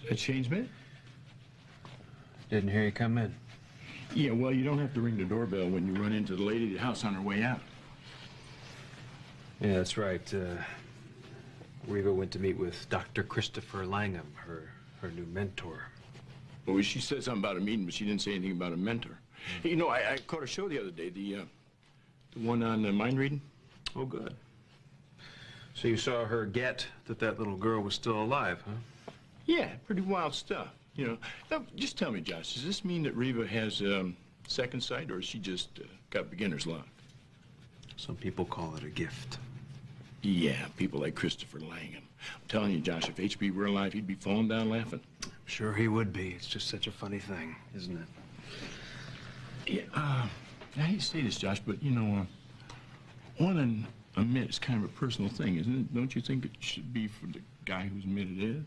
That Shane's man? Didn't hear you come in. Yeah, well, you don't have to ring the doorbell when you run into the lady at the house on her way out. Yeah, that's right. Reva went to meet with Dr. Christopher Langham, her new mentor. Well, she said something about a meeting, but she didn't say anything about a mentor. Hey, you know, I caught a show the other day, the one on mind reading. Oh, good. So you saw her get that little girl was still alive, huh? Yeah, pretty wild stuff. You know, now, just tell me, Josh, does this mean that Reva has second sight, or has she just got beginner's luck? Some people call it a gift. Yeah, people like Christopher Langham. I'm telling you, Josh, if H.B. were alive, he'd be falling down laughing. I'm sure he would be. It's just such a funny thing, isn't it? Yeah, I hate to say this, Josh, but, you know, wanting a mitt is kind of a personal thing, isn't it? Don't you think it should be for the guy whose mitt it is?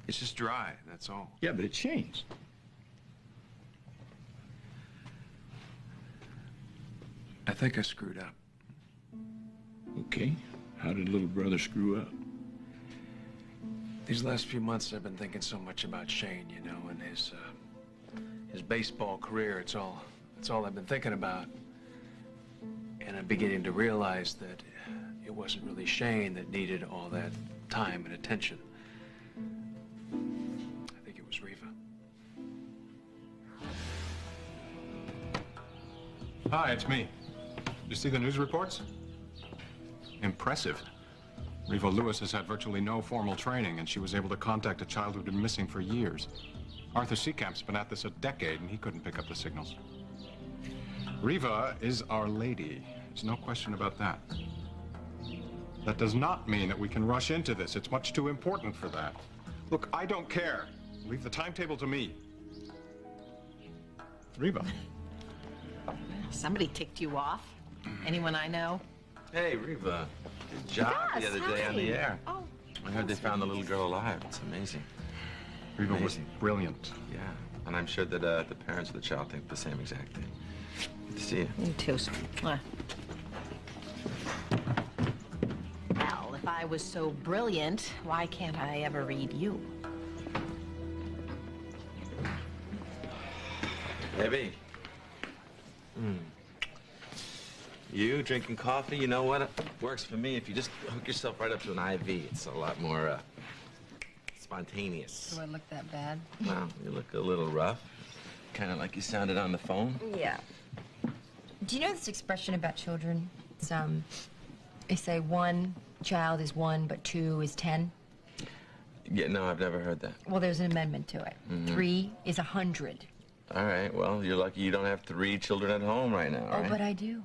It's just dry, that's all. Yeah, but it changed. I think I screwed up. Okay. How did little brother screw up? These last few months, I've been thinking so much about Shane, you know, and his baseball career. It's all I've been thinking about. And I'm beginning to realize that it wasn't really Shane that needed all that time and attention. I think it was Reva. Hi, it's me. You see the news reports? Impressive. Reva Lewis has had virtually no formal training, and she was able to contact a child who'd been missing for years. Arthur Seekamp's been at this a decade, and he couldn't pick up the signals. Reva is our lady. There's no question about that. That does not mean that we can rush into this. It's much too important for that. Look, I don't care. Leave the timetable to me. Reva. Somebody ticked you off. Anyone I know? Hey, Reva. Good job the other day on the air. Oh, I heard they found the little girl alive. It's amazing. Reva was brilliant. Yeah, and I'm sure that the parents of the child think the same exact thing. Good to see you. you too. Well, if I was so brilliant, why can't I ever read you? Baby. You drinking coffee? You know what? It works for me if you just hook yourself right up to an IV. It's a lot more spontaneous. Do I look that bad? Well, you look a little rough. Kind of like you sounded on the phone. Yeah. Do you know this expression about children? It's, they say one child is 1, but 2 is 10. Yeah, no, I've never heard that. Well, there's an amendment to it. 3 is 100. All right, well, you're lucky you don't have 3 children at home right now, right? Oh, but I do.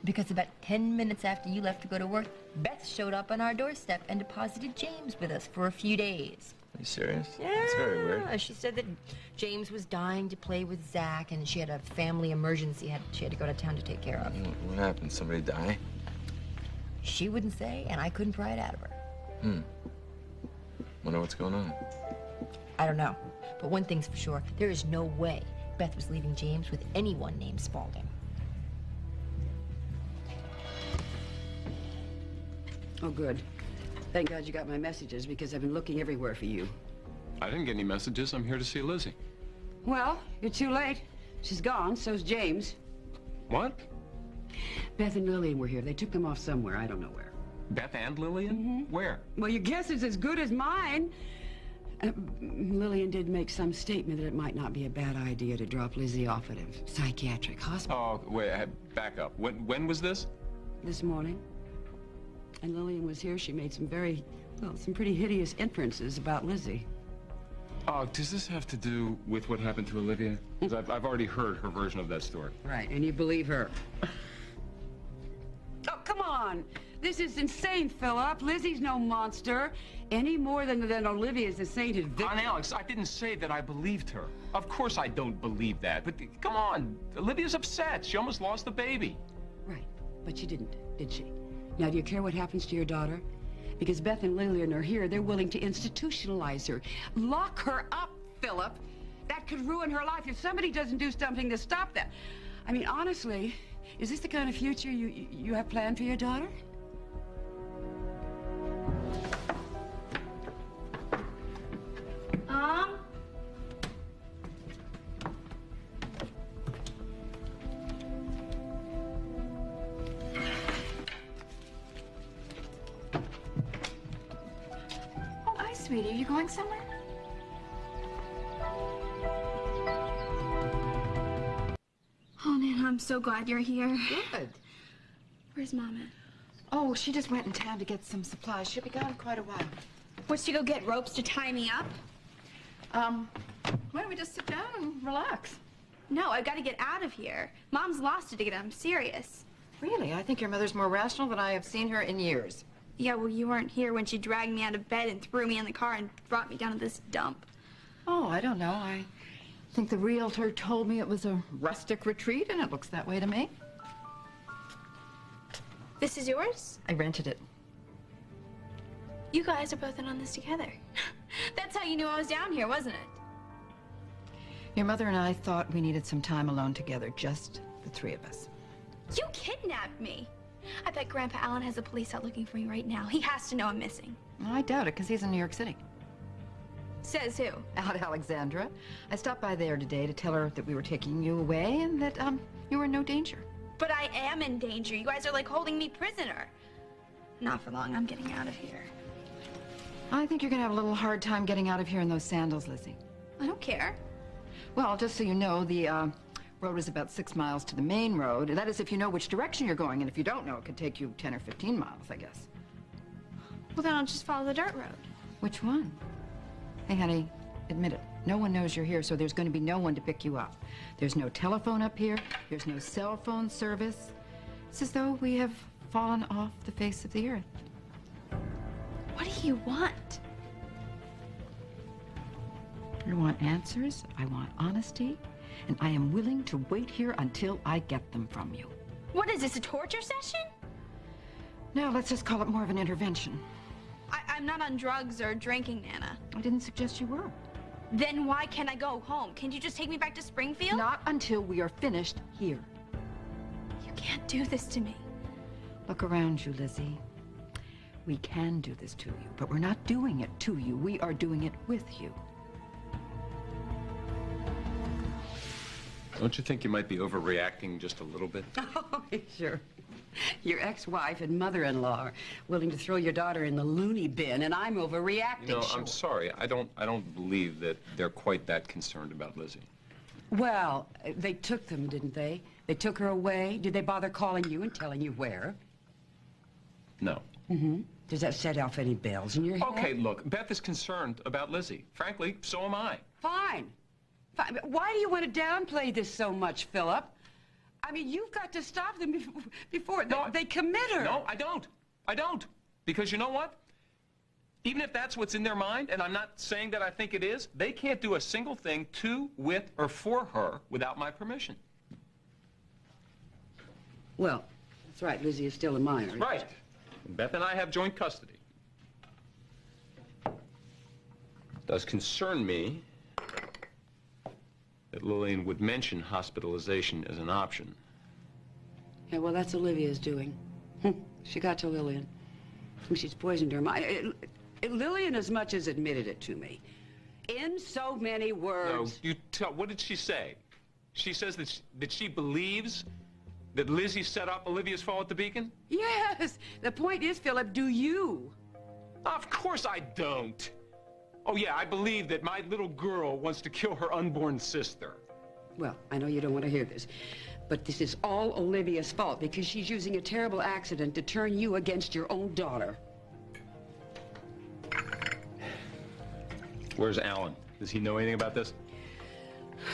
Because about 10 minutes after you left to go to work, Beth showed up on our doorstep and deposited James with us for a few days. Are you serious? Yeah. That's very weird. She said that James was dying to play with Zach, and she had a family emergency she had to go to town to take care of. What happened? Somebody die? She wouldn't say, and I couldn't pry it out of her. Wonder what's going on. I don't know. But one thing's for sure, there is no way Beth was leaving James with anyone named Spaulding. Oh, good. Thank God you got my messages, because I've been looking everywhere for you. I didn't get any messages. I'm here to see Lizzie. Well, you're too late. She's gone, so's James. What? Beth and Lillian were here. They took them off somewhere. I don't know where. Beth and Lillian? Where? Well, your guess is as good as mine. Lillian did make some statement that it might not be a bad idea to drop Lizzie off at a psychiatric hospital. Oh, wait, back up. When was this? This morning. And Lillian was here. She made some some pretty hideous inferences about Lizzie. Oh, does this have to do with what happened to Olivia? Because I've already heard her version of that story. Right, and you believe her. Oh, come on. This is insane, Philip. Lizzie's no monster, any more than Olivia's a sainted victim. Aunt Alex, I didn't say that I believed her. Of course I don't believe that. But come on, Olivia's upset. She almost lost the baby. Right, but she didn't, did she? Now, do you care what happens to your daughter? Because Beth and Lillian are here. They're willing to institutionalize her. Lock her up, Philip. That could ruin her life if somebody doesn't do something to stop that. I mean, honestly, is this the kind of future you have planned for your daughter? sweetie? Are you going somewhere? Oh, Nana, I'm so glad you're here. Good. Where's Mom at? Oh, she just went in town to get some supplies. She'll be gone quite a while. What's she go get ropes to tie me up? Why don't we just sit down and relax? No, I've got to get out of here. Mom's lost it again. I'm serious. Really? I think your mother's more rational than I have seen her in years. Yeah, well, you weren't here when she dragged me out of bed and threw me in the car and brought me down to this dump. Oh, I don't know. I think the realtor told me it was a rustic retreat, and it looks that way to me. This is yours? I rented it. You guys are both in on this together. That's how you knew I was down here, wasn't it? Your mother and I thought we needed some time alone together, just the three of us. You kidnapped me. I bet Grandpa Allen has the police out looking for me right now. He has to know I'm missing. Well, I doubt it, because he's in New York City. Says who? Out at Alexandra. I stopped by there today to tell her that we were taking you away and that, you were in no danger. But I am in danger. You guys are like holding me prisoner. Not for long. I'm getting out of here. I think you're gonna have a little hard time getting out of here in those sandals, Lizzie. I don't care. Well, just so you know, the, road is about 6 miles to the main road. That is if you know which direction you're going, and if you don't know, it could take you 10 or 15 miles, I guess. Well, then I'll just follow the dirt road. Which one? Hey, honey, admit it. No one knows you're here, so there's going to be no one to pick you up. There's no telephone up here. There's no cell phone service. It's as though we have fallen off the face of the earth. What do you want? I want answers. I want honesty. And I am willing to wait here until I get them from you. What is this, a torture session? No, let's just call it more of an intervention. I'm not on drugs or drinking, Nana. I didn't suggest you were. Then why can't I go home? Can't you just take me back to Springfield? Not until we are finished here. You can't do this to me. Look around you, Lizzie. We can do this to you, but we're not doing it to you. We are doing it with you. Don't you think you might be overreacting just a little bit? Oh, sure. Your ex-wife and mother-in-law are willing to throw your daughter in the loony bin, and I'm overreacting. You know, sure. I'm sorry. I don't believe that they're quite that concerned about Lizzie. Well, they took them, didn't they? They took her away. Did they bother calling you and telling you where? No. Mm-hmm. Does that set off any bells in your head? Okay, look, Beth is concerned about Lizzie. Frankly, so am I. Fine. Fine. But why do you want to downplay this so much, Philip? I mean, you've got to stop them before they commit her. No, I don't. I don't. Because you know what? Even if that's what's in their mind, and I'm not saying that I think it is, they can't do a single thing to, with, or for her without my permission. Well, that's right. Lizzie is still a minor. Right. Beth and I have joint custody. It does concern me that Lillian would mention hospitalization as an option. Yeah, well, that's Olivia's doing. She got to Lillian. She's poisoned her mind. Lillian as much as admitted it to me. In so many words. No, you tell. What did she say? She says that she believes that Lizzie set up Olivia's fall at the Beacon? Yes. The point is, Philip, do you? Of course I don't. Oh, yeah, I believe that my little girl wants to kill her unborn sister. Well, I know you don't want to hear this, but this is all Olivia's fault because she's using a terrible accident to turn you against your own daughter. Where's Alan? Does he know anything about this?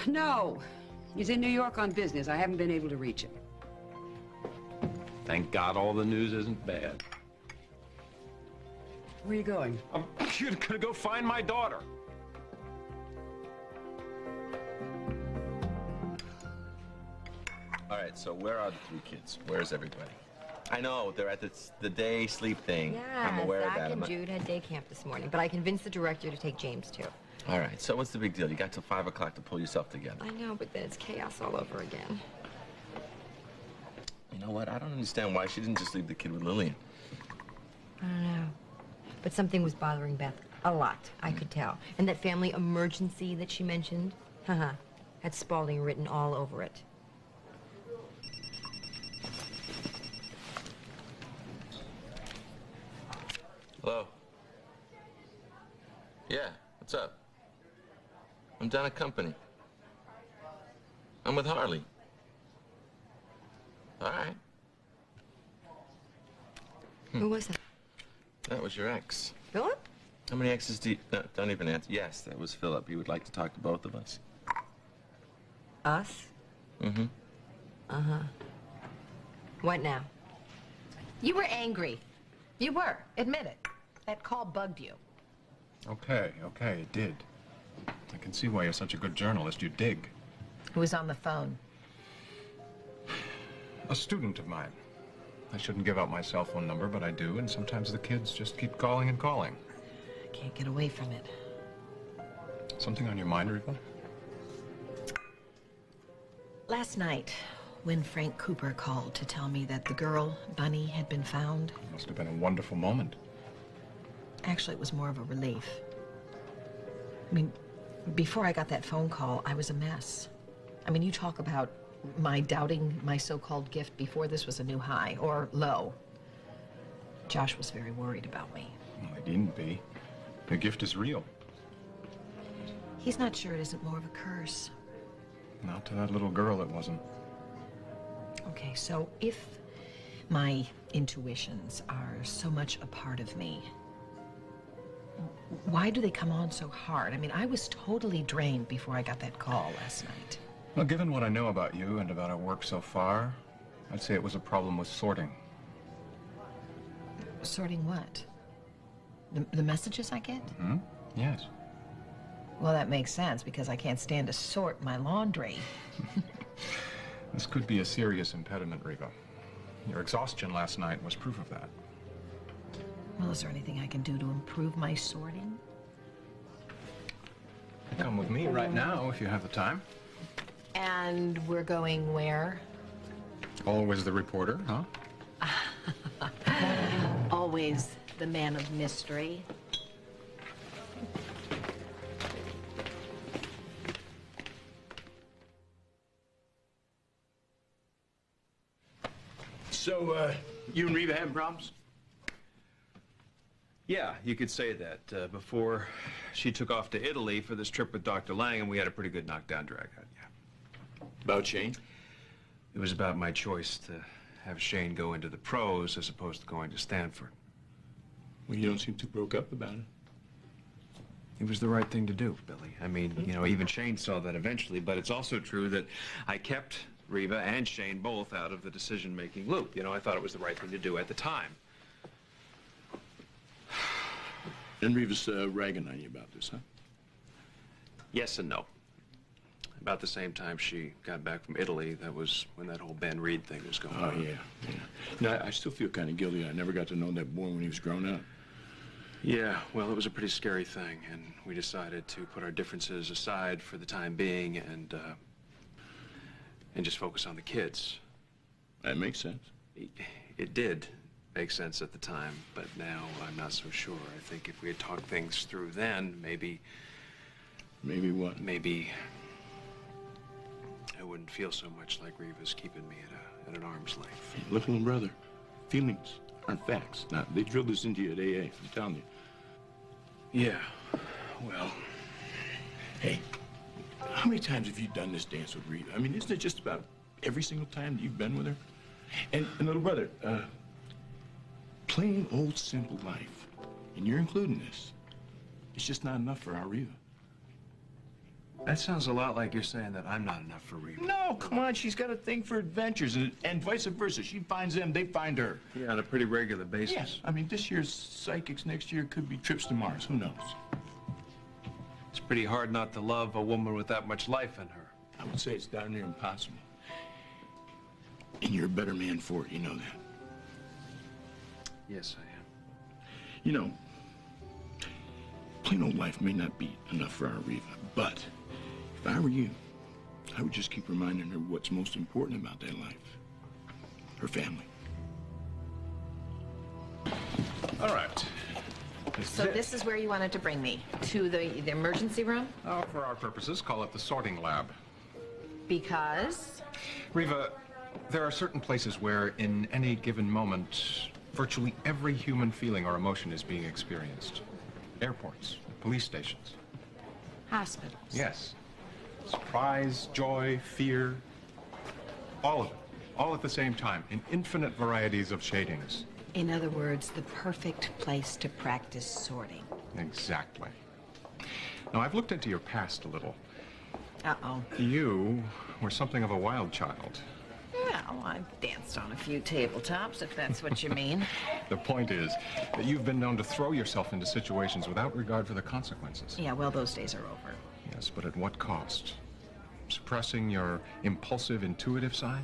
No. He's in New York on business. I haven't been able to reach him. Thank God all the news isn't bad. Where are you going? I'm gonna go find my daughter. All right, so where are the 3 kids? Where's everybody? I know, they're at the day sleep thing. Yeah, I'm aware of Zach that. and Jude had day camp this morning, but I convinced the director to take James, too. All right, so what's the big deal? You got till 5 o'clock to pull yourself together. I know, but then it's chaos all over again. You know what? I don't understand why she didn't just leave the kid with Lillian. I don't know. But something was bothering Beth a lot, I could tell. And that family emergency that she mentioned, had Spaulding written all over it. Hello? Yeah, what's up? I'm down at company. I'm with Harley. All right. Who was that? That was your ex. Philip? How many exes do you... No, don't even answer. Yes, that was Philip. He would like to talk to both of us. Us? Mm-hmm. Uh-huh. What now? You were angry. You were. Admit it. That call bugged you. Okay, it did. I can see why you're such a good journalist. You dig. Who was on the phone? A student of mine. I shouldn't give out my cell phone number, but I do, and sometimes the kids just keep calling and calling. I can't get away from it. Something on your mind, Riva? Last night, when Frank Cooper called to tell me that the girl, Bunny, had been found, It must have been a wonderful moment. actually, it was more of a relief. I mean, before I got that phone call, I was a mess. I mean, you talk about my doubting my so-called gift before this was a new high, or low. Josh was very worried about me. Well, it needn't be. The gift is real. He's not sure it isn't more of a curse. Not to that little girl, it wasn't. Okay, so if my intuitions are so much a part of me, why do they come on so hard? I mean, I was totally drained before I got that call last night. Well, given what I know about you and about our work so far, I'd say it was a problem with sorting. Sorting what? The messages I get? Hmm? Yes. Well, that makes sense because I can't stand to sort my laundry. This could be a serious impediment, Riva. Your exhaustion last night was proof of that. Well, is there anything I can do to improve my sorting? Come with me right now if you have the time. And we're going where? Always the reporter, huh? Always the man of mystery. So, you and Reva having problems? Yeah, you could say that. Before she took off to Italy for this trip with Dr. Langham, we had a pretty good knockdown drag out, yeah. About Shane? It was about my choice to have Shane go into the pros as opposed to going to Stanford. Well, you don't seem too broke up about it. It was the right thing to do, Billy. I mean, you know, even Shane saw that eventually, but it's also true that I kept Reva and Shane both out of the decision-making loop. You know, I thought it was the right thing to do at the time. And Reva's ragging on you about this, huh? Yes and no. About the same time she got back from Italy, that was when that whole Ben Reed thing was going Oh, on. yeah. No, I still feel kind of guilty. I never got to know that boy when he was grown up. Yeah, well, it was a pretty scary thing, and we decided to put our differences aside for the time being and just focus on the kids. That makes sense. It did make sense at the time, but now I'm not so sure. I think if we had talked things through then, maybe... Maybe what? Maybe I wouldn't feel so much like Reva's keeping me at an arm's length. Look, little brother, feelings aren't facts. Now, they drilled this into you at AA, I'm telling you. Yeah, well... Hey, how many times have you done this dance with Reva? I mean, isn't it just about every single time that you've been with her? And little brother, plain old simple life, and you're including this, it's just not enough for our Reva. That sounds a lot like you're saying that I'm not enough for Reva. No, come on, she's got a thing for adventures, and vice versa. She finds them, they find her. Yeah, on a pretty regular basis. Yes, I mean, this year's psychics, next year could be trips to Mars, who knows? It's pretty hard not to love a woman with that much life in her. I would say it's darn near impossible. And you're a better man for it, you know that. Yes, I am. You know, plain old life may not be enough for our Reva, but if I were you, I would just keep reminding her what's most important about that life. Her family. All right. So this is where you wanted to bring me? To the emergency room? Oh, for our purposes, call it the sorting lab. Because? Reva, there are certain places where, in any given moment, virtually every human feeling or emotion is being experienced. Airports, police stations. Hospitals. Yes. Surprise, joy, fear. All of it. All at the same time, in infinite varieties of shadings. In other words, the perfect place to practice sorting. Exactly. Now, I've looked into your past a little. Uh-oh. You were something of a wild child. Well, I've danced on a few tabletops, if that's what you mean. The point is that you've been known to throw yourself into situations without regard for the consequences. Yeah, well, those days are over. Yes, but at what cost? Suppressing your impulsive, intuitive side?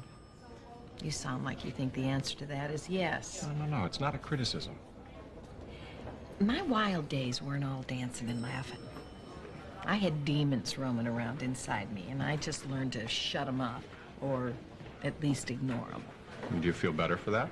You sound like you think the answer to that is yes. No, it's not a criticism. My wild days weren't all dancing and laughing. I had demons roaming around inside me, and I just learned to shut them up, or at least ignore them. Do you feel better for that?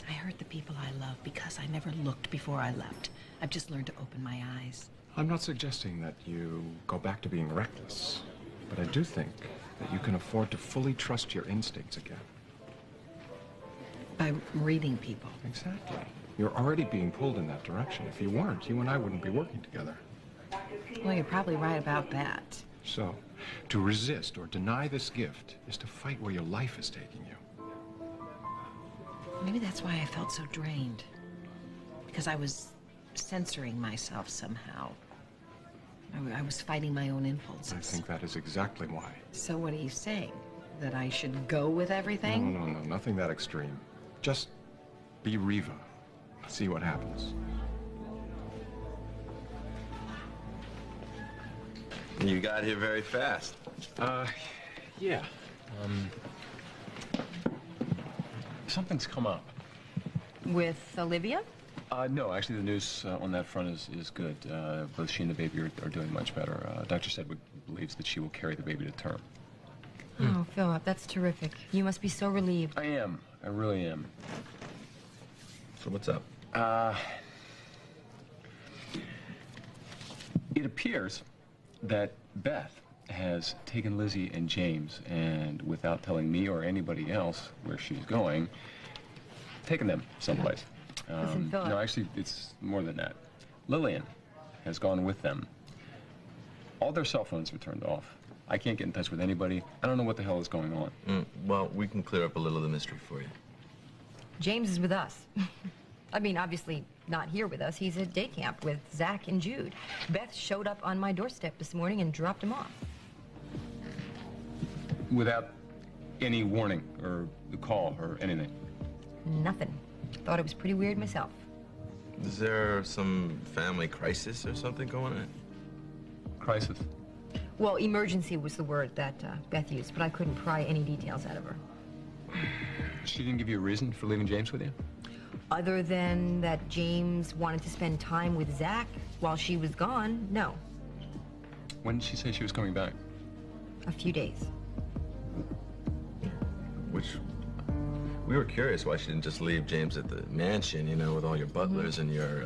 I hurt the people I love because I never looked before I left. I've just learned to open my eyes. I'm not suggesting that you go back to being reckless, but I do think that you can afford to fully trust your instincts again. By reading people. Exactly. You're already being pulled in that direction. If you weren't, you and I wouldn't be working together. Well, you're probably right about that. So, to resist or deny this gift is to fight where your life is taking you. Maybe that's why I felt so drained. Because I was censoring myself somehow. I was fighting my own impulses. I think that is exactly why. So what are you saying? That I should go with everything? No, nothing that extreme. Just be Riva. See what happens. You got here very fast. Yeah. Something's come up. With Olivia? No, actually, the news on that front is good. Both she and the baby are doing much better. Dr. Sedgwick believes that she will carry the baby to term. Oh, Philip, that's terrific. You must be so relieved. I am. I really am. So what's up? It appears that Beth has taken Lizzie and James and, without telling me or anybody else where she's going, taken them someplace. Listen, Philip. No, actually, it's more than that. Lillian has gone with them. All their cell phones are turned off. I can't get in touch with anybody. I don't know what the hell is going on. Well, we can clear up a little of the mystery for you. James is with us. I mean, obviously not here with us. He's at day camp with Zach and Jude. Beth showed up on my doorstep this morning and dropped him off. Without any warning or call or anything? Nothing. Thought it was pretty weird myself. Is there some family crisis or something going on? Crisis? Well, emergency was the word that Beth used, but I couldn't pry any details out of her. She didn't give you a reason for leaving James with you? Other than that James wanted to spend time with Zach while she was gone, no. When did she say she was coming back? A few days. We were curious why she didn't just leave James at the mansion, you know, with all your butlers and your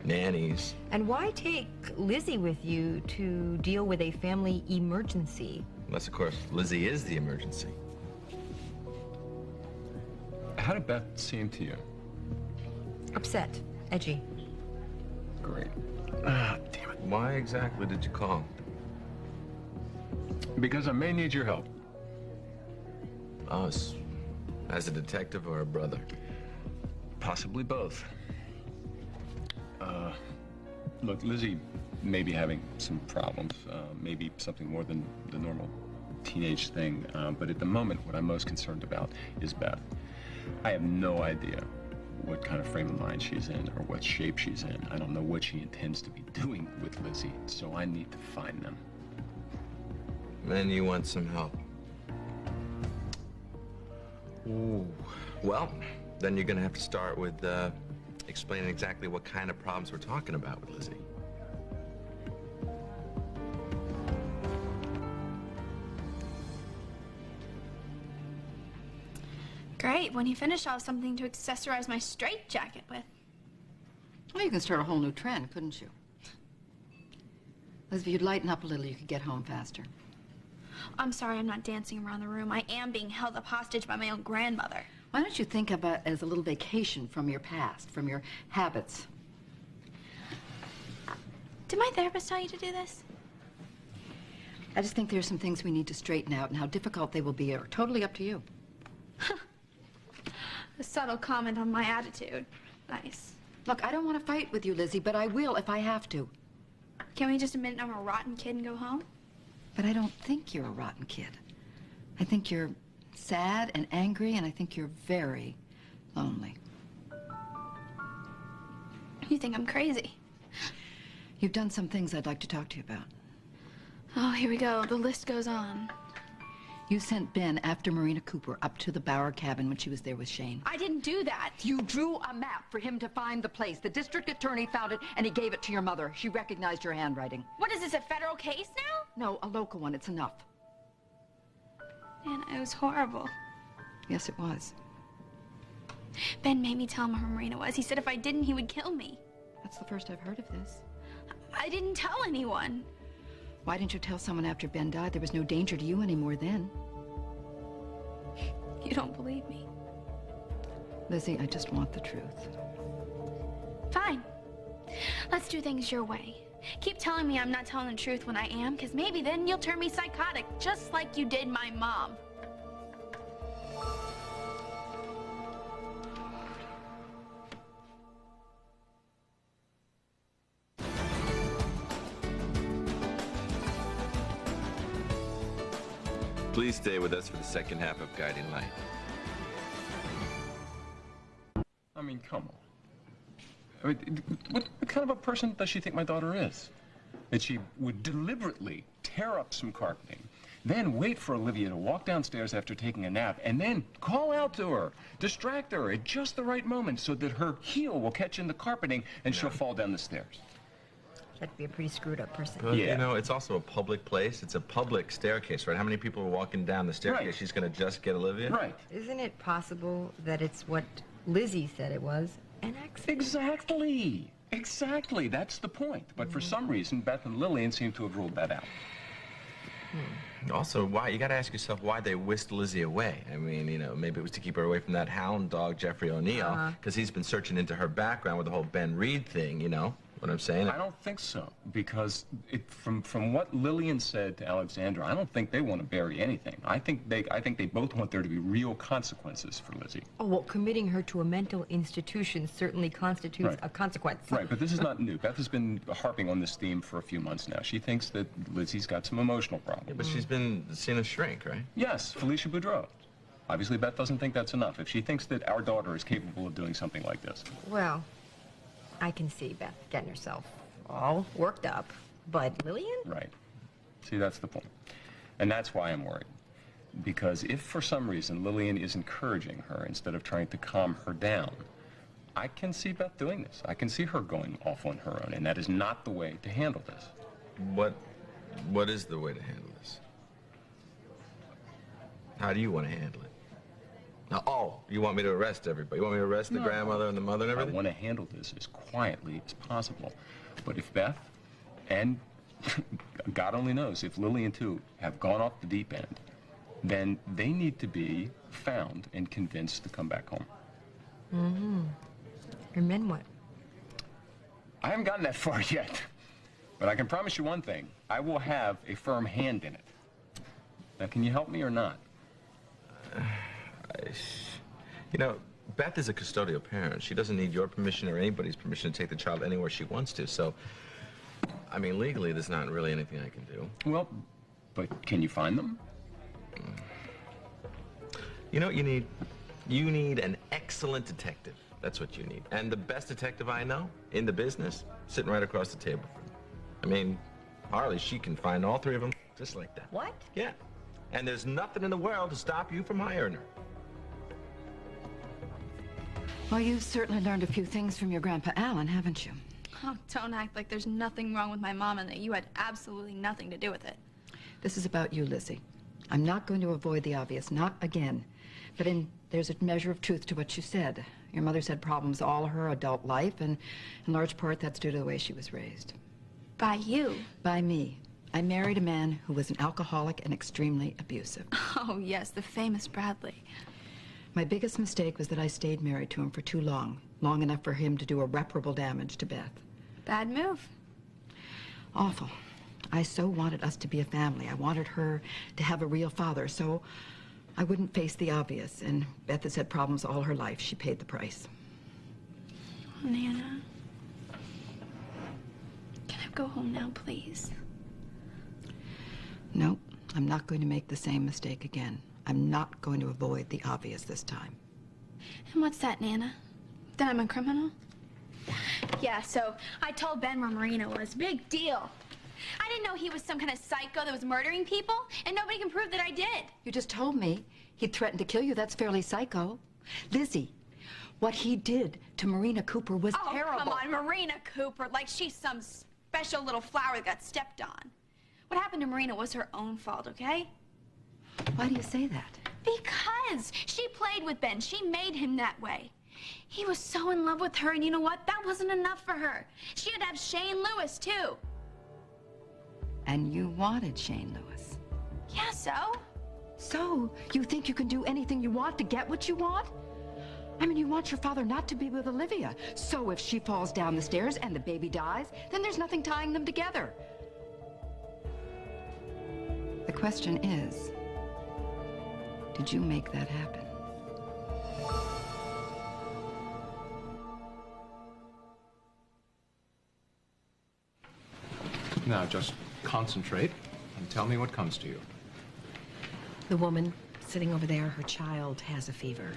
nannies. And why take Lizzie with you to deal with a family emergency? Unless, of course, Lizzie is the emergency. How did Beth seem to you? Upset. Edgy. Great. Damn it. Why exactly did you call? Because I may need your help. Us? As a detective or a brother? Possibly both. Look, Lizzie may be having some problems, maybe something more than the normal teenage thing, but at the moment, what I'm most concerned about is Beth. I have no idea what kind of frame of mind she's in or what shape she's in. I don't know what she intends to be doing with Lizzie, so I need to find them. Then you want some help. Ooh. Well, then you're gonna have to start with explaining exactly what kind of problems we're talking about with Lizzie. Great. When you finish, I'll have something to accessorize my straitjacket with. Well, you can start a whole new trend, couldn't you? Liz, if you'd lighten up a little, you could get home faster. I'm sorry I'm not dancing around the room. I am being held up hostage by my own grandmother. Why don't you think of it as a little vacation from your past, from your habits? Did my therapist tell you to do this? I just think there's some things we need to straighten out, and how difficult they will be are totally up to you. A subtle comment on my attitude. Nice. Look, I don't want to fight with you, Lizzie, but I will if I have to. Can we just admit I'm a rotten kid and go home? But I don't think you're a rotten kid. I think you're sad and angry, and I think you're very lonely. You think I'm crazy? You've done some things I'd like to talk to you about. Oh, here we go. The list goes on. You sent Ben after Marina Cooper up to the Bauer cabin when she was there with Shane. I didn't do that. You drew a map for him to find the place. The district attorney found it, and he gave it to your mother. She recognized your handwriting. What is this, a federal case now? No, a local one. It's enough. Man, it was horrible. Yes, it was. Ben made me tell him who Marina was. He said if I didn't, he would kill me. That's the first I've heard of this. I didn't tell anyone. Why didn't you tell someone after Ben died? There was no danger to you anymore then. You don't believe me. Lizzie, I just want the truth. Fine. Let's do things your way. Keep telling me I'm not telling the truth when I am, because maybe then you'll turn me psychotic, just like you did my mom. Please stay with us for the second half of Guiding Light. I mean, come on. I mean, what kind of a person does she think my daughter is? That she would deliberately tear up some carpeting, then wait for Olivia to walk downstairs after taking a nap, and then call out to her, distract her at just the right moment so that her heel will catch in the carpeting and she'll fall down the stairs. She'd have to be a pretty screwed up person. But, Yeah. you know, it's also a public place. It's a public staircase, right? How many people are walking down the staircase? Right. She's going to just get Olivia? Right. Isn't it possible that it's what Lizzie said it was? An accident? Exactly. Exactly. That's the point. But for some reason, Beth and Lillian seem to have ruled that out. Also, why? You got to ask yourself why they whisked Lizzie away. I mean, you know, maybe it was to keep her away from that hound dog, Jeffrey O'Neill, because he's been searching into her background with the whole Ben Reed thing, you know what I'm saying? I don't think so, because from what Lillian said to Alexandra, I don't think they want to bury anything. I think they both want there to be real consequences for Lizzie. Oh, well, committing her to a mental institution certainly constitutes Right. a consequence. Right, but this is not new. Beth has been harping on this theme for a few months now. She thinks that Lizzie's got some emotional problems. Yeah, but she's been seeing a shrink, right? Yes, Felicia Boudreau. Obviously, Beth doesn't think that's enough. If she thinks that our daughter is capable of doing something like this. Well, I can see Beth getting herself all worked up, but Lillian? Right. See, that's the point. And that's why I'm worried. Because if for some reason Lillian is encouraging her instead of trying to calm her down, I can see Beth doing this. I can see her going off on her own, and that is not the way to handle this. What is the way to handle this? How do you want to handle it? Now, oh, you want me to arrest everybody? You want me to arrest the grandmother and the mother and I everything? want to handle this as quietly as possible. But if Beth and God only knows if Lillian too have gone off the deep end, then they need to be found and convinced to come back home. Mm-hmm. And then what? I haven't gotten that far yet. But I can promise you one thing. I will have a firm hand in it. Now, can you help me or not? You know, Beth is a custodial parent. She doesn't need your permission or anybody's permission to take the child anywhere she wants to. So, I mean, legally, there's not really anything I can do. Well, but can you find them? You know what you need? You need an excellent detective. That's what you need. And the best detective I know in the business, sitting right across the table from me. I mean, Harley, she can find all three of them just like that. What? Yeah. And there's nothing in the world to stop you from hiring her. Well, you've certainly learned a few things from your Grandpa Alan, haven't you? Oh, don't act like there's nothing wrong with my mom and that you had absolutely nothing to do with it. This is about you, Lizzie. I'm not going to avoid the obvious, not again. But there's a measure of truth to what you said. Your mother's had problems all her adult life, and in large part that's due to the way she was raised. By you? By me. I married a man who was an alcoholic and extremely abusive. Oh, yes, the famous Bradley. My biggest mistake was that I stayed married to him for too long, long enough for him to do irreparable damage to Beth. Bad move. Awful. I so wanted us to be a family. I wanted her to have a real father, so I wouldn't face the obvious. And Beth has had problems all her life. She paid the price. Oh, Nana. Can I go home now, please? No, I'm not going to make the same mistake again. I'm not going to avoid the obvious this time. And what's that, Nana? That I'm a criminal? Yeah, so I told Ben where Marina was. Big deal. I didn't know he was some kind of psycho that was murdering people, and nobody can prove that I did. You just told me he threatened to kill you. That's fairly psycho. Lizzie, what he did to Marina Cooper was terrible. Oh, come on, Marina Cooper, like she's some special little flower that got stepped on. What happened to Marina was her own fault, okay? Why do you say that? Because she played with Ben. She made him that way. He was so in love with her, and you know what? That wasn't enough for her. She had to have Shane Lewis, too. And you wanted Shane Lewis. Yeah, so? So, you think you can do anything you want to get what you want? I mean, you want your father not to be with Olivia. So if she falls down the stairs and the baby dies, then there's nothing tying them together. The question is, did you make that happen? Now, just concentrate and tell me what comes to you. The woman sitting over there, her child has a fever.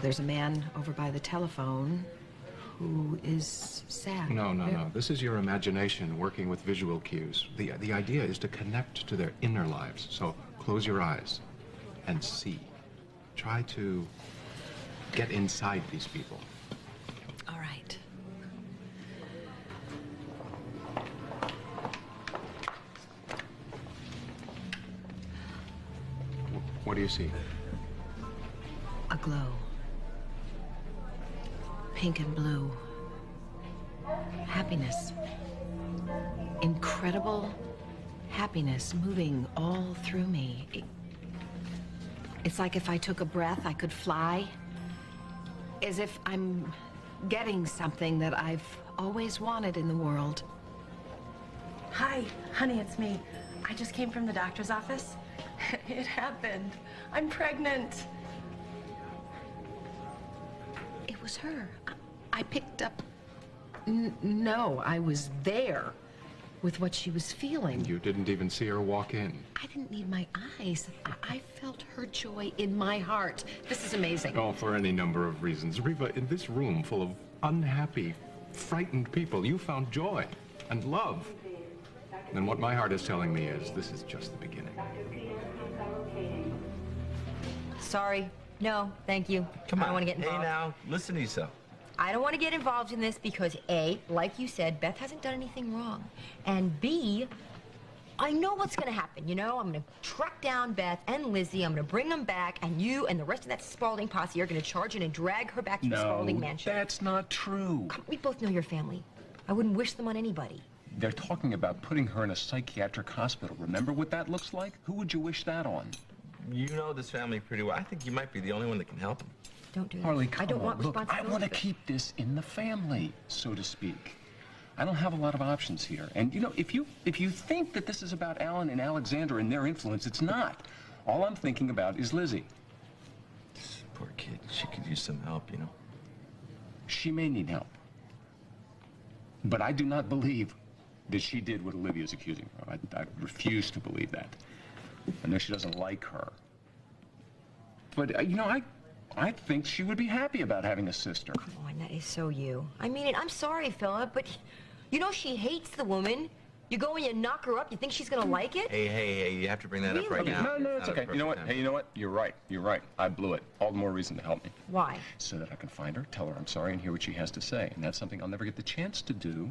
There's a man over by the telephone who is sad. No. This is your imagination working with visual cues. The idea is to connect to their inner lives. So close your eyes and see. Try to get inside these people. All right. What do you see? A glow. Pink and blue. Happiness. Incredible happiness moving all through me. It's like if I took a breath, I could fly. As if I'm getting something that I've always wanted in the world. Hi, honey, it's me. I just came from the doctor's office. It happened. I'm pregnant. It was her. I picked up... No, I was there with what she was feeling. You didn't even see her walk in. I didn't need my eyes. I felt her joy in my heart. This is amazing. Oh, for any number of reasons. Riva, in this room full of unhappy, frightened people, you found joy and love. And what my heart is telling me is this is just the beginning. Sorry. No, thank you. Come on. I don't want to get Hey, involved. now, listen to yourself. I don't want to get involved in this because A, like you said, Beth hasn't done anything wrong. And B, I know what's going to happen, you know? I'm going to track down Beth and Lizzie. I'm going to bring them back, and you and the rest of that Spaulding posse are going to charge in and drag her back to the Spaulding mansion. That's not true. Come, we both know your family. I wouldn't wish them on anybody. They're talking about putting her in a psychiatric hospital. Remember what that looks like? Who would you wish that on? You know this family pretty well. I think you might be the only one that can help them. Don't do that. Harley, come I don't on. want Look, I responsibility. want to keep this in the family, so to speak. I don't have a lot of options here. And, you know, if you think that this is about Alan and Alexander and their influence, it's not. All I'm thinking about is Lizzie. Poor kid. She could use some help, you know. She may need help. But I do not believe that she did what Olivia's accusing her of. I refuse to believe that. I know she doesn't like her. But, you know, I think she would be happy about having a sister. Come on, that is so you. I mean it. I'm sorry, Philip, but you know she hates the woman. You go and you knock her up. You think she's gonna like it? Hey, you have to bring that up right Really? now. No, it's Not a okay. You know what? perfect Hey, you know what? You're right. I blew it. All the more reason to help me. Why? So that I can find her, tell her I'm sorry, and hear what she has to say. And that's something I'll never get the chance to do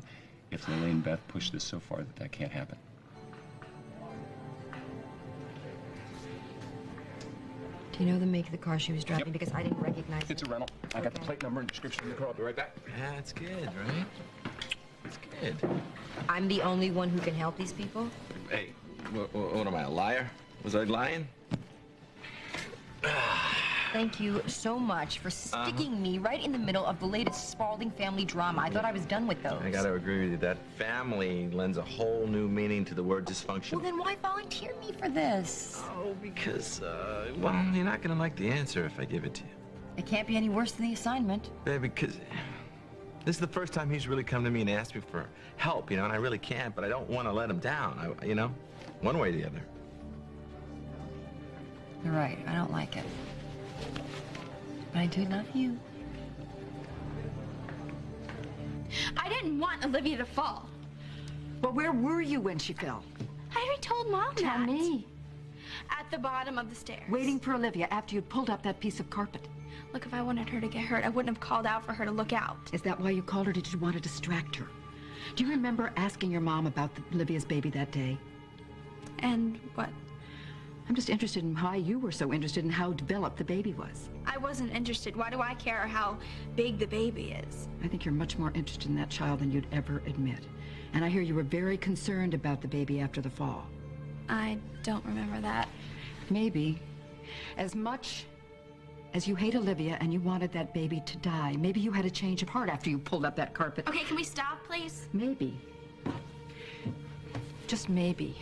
if Lily and Beth push this so far that can't happen. Do you know the make of the car she was driving? Yep. Because I didn't recognize it. It's a rental. I got the Okay. plate number and description in the car. I'll be right back. That's good, right? It's good. I'm the only one who can help these people? Hey, what am I, a liar? Was I lying? thank you so much for sticking me right in the middle of the latest Spaulding family drama. I thought I was done with those. I gotta agree with you. That family lends a whole new meaning to the word dysfunction. Well, then why volunteer me for this? Oh, because, well, you're not gonna like the answer if I give it to you. It can't be any worse than the assignment. Baby, because this is the first time he's really come to me and asked me for help, you know, and I really can't, but I don't want to let him down, you know, one way or the other. You're right. I don't like it. But I do love you. I didn't want Olivia to fall. Well, where were you when she fell? I already told Mom that. Tell me. At the bottom of the stairs. Waiting for Olivia after you'd pulled up that piece of carpet. Look, if I wanted her to get hurt, I wouldn't have called out for her to look out. Is that why you called her? Did you want to distract her? Do you remember asking your mom about Olivia's baby that day? And what? I'm just interested in why you were so interested in how developed the baby was. I wasn't interested. Why do I care how big the baby is? I think you're much more interested in that child than you'd ever admit. And I hear you were very concerned about the baby after the fall. I don't remember that. Maybe. As much as you hate Olivia and you wanted that baby to die, maybe you had a change of heart after you pulled up that carpet. Okay, can we stop, please? Maybe. Just maybe.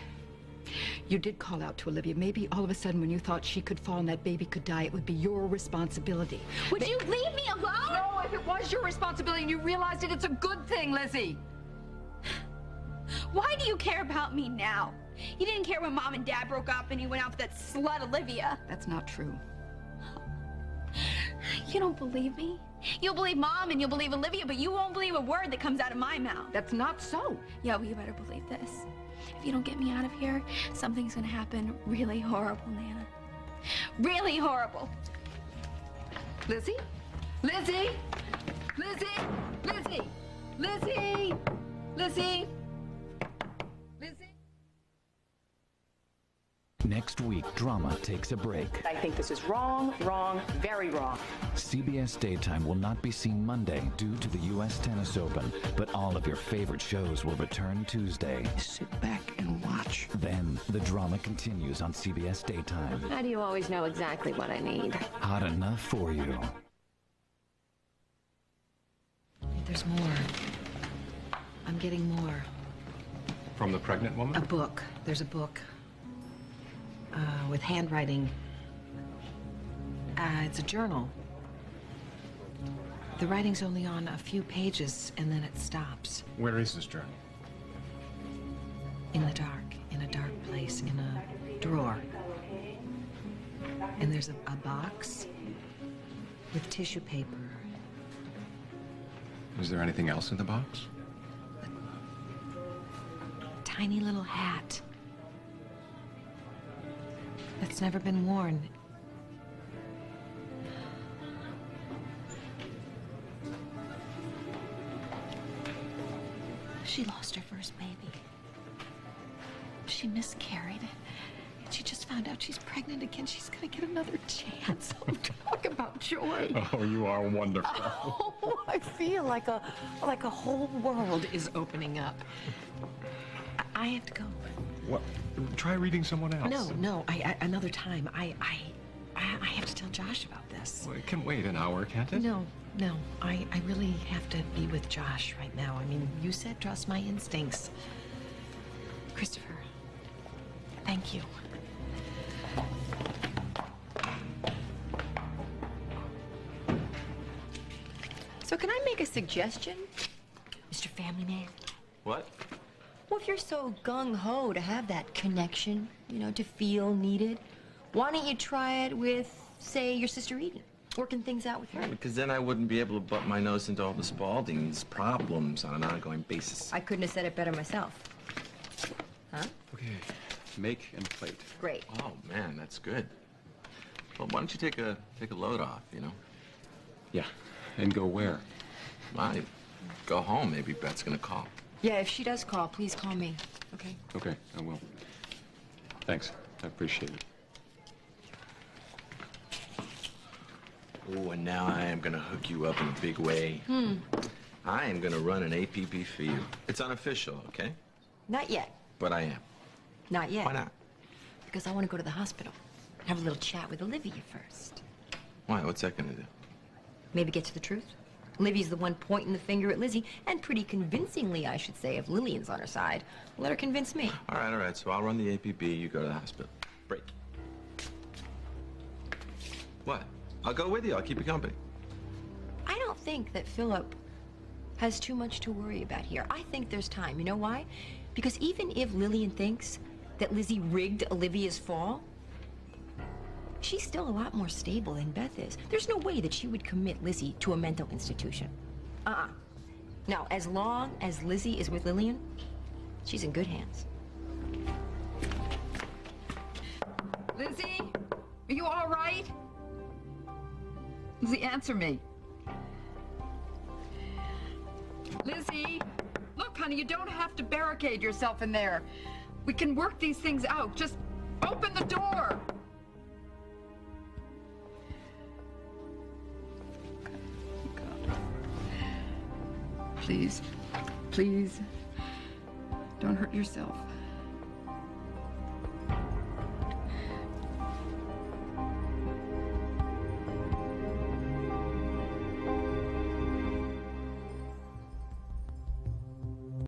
You did call out to Olivia. Maybe all of a sudden when you thought she could fall and that baby could die, it would be your responsibility. Would you leave me alone? No, if it was your responsibility and you realized it, it's a good thing, Lizzie. Why do you care about me now? You didn't care when Mom and Dad broke up and you went out with that slut Olivia. That's not true. You don't believe me? You'll believe Mom and you'll believe Olivia, but you won't believe a word that comes out of my mouth. That's not so. Yeah, well, you better believe this. If you don't get me out of here, something's gonna happen really horrible, Nana. Really horrible. Lizzie? Lizzie? Lizzie? Lizzie? Lizzie? Lizzie? Lizzie? Next week, drama takes a break. I think this is wrong, very wrong. CBS Daytime will not be seen Monday due to the U.S. Tennis Open, but all of your favorite shows will return Tuesday. Sit back and watch. Then, the drama continues on CBS Daytime. How do you always know exactly what I need? Hot enough for you. There's more. I'm getting more. From the pregnant woman? A book. There's a book. With handwriting. It's a journal. The writing's only on a few pages, and then it stops. Where is this journal? In the dark. In a dark place. In a drawer. And there's a box with tissue paper. Is there anything else in the box? A tiny little hat. That's never been worn. She lost her first baby. She miscarried. And she just found out she's pregnant again. She's gonna get another chance. Oh, talk about joy. Oh, you are wonderful. Oh, I feel like a whole world is opening up. I have to go. What? Try reading someone else. No. Another time. I have to tell Josh about this. Well, it can wait an hour, can't it? No. I really have to be with Josh right now. I mean, you said trust my instincts. Christopher, thank you. So can I make a suggestion, Mr. Family Man? What? Well, if you're so gung-ho to have that connection, you know, to feel needed, why don't you try it with, say, your sister Eden? Working things out with her. Because then I wouldn't be able to butt my nose into all the Spaulding's problems on an ongoing basis. I couldn't have said it better myself. Huh? Okay. Make and plate. Great. Oh, man, that's good. Well, why don't you take a load off, you know? Yeah. And go where? I go home. Maybe Beth's gonna call. Yeah, if she does call, please call me, okay? Okay, I will. Thanks. I appreciate it. Oh, and now I am gonna hook you up in a big way. I am gonna run an APB for you. It's unofficial, okay? Not yet. But I am. Not yet. Why not? Because I want to go to the hospital. Have a little chat with Olivia first. Why? What's that gonna do? Maybe get to the truth. Livy's the one pointing the finger at Lizzie, and pretty convincingly, I should say, if Lillian's on her side. Let her convince me. All right. So I'll run the APB, you go to the hospital. Break. What? I'll go with you. I'll keep you company. I don't think that Philip has too much to worry about here. I think there's time. You know why? Because even if Lillian thinks that Lizzie rigged Olivia's fall, she's still a lot more stable than Beth is. There's no way that she would commit Lizzie to a mental institution. Now, as long as Lizzie is with Lillian, she's in good hands. Lizzie, are you all right? Lizzie, answer me. Lizzie, look, honey, you don't have to barricade yourself in there. We can work these things out. Just open the door. Please, don't hurt yourself.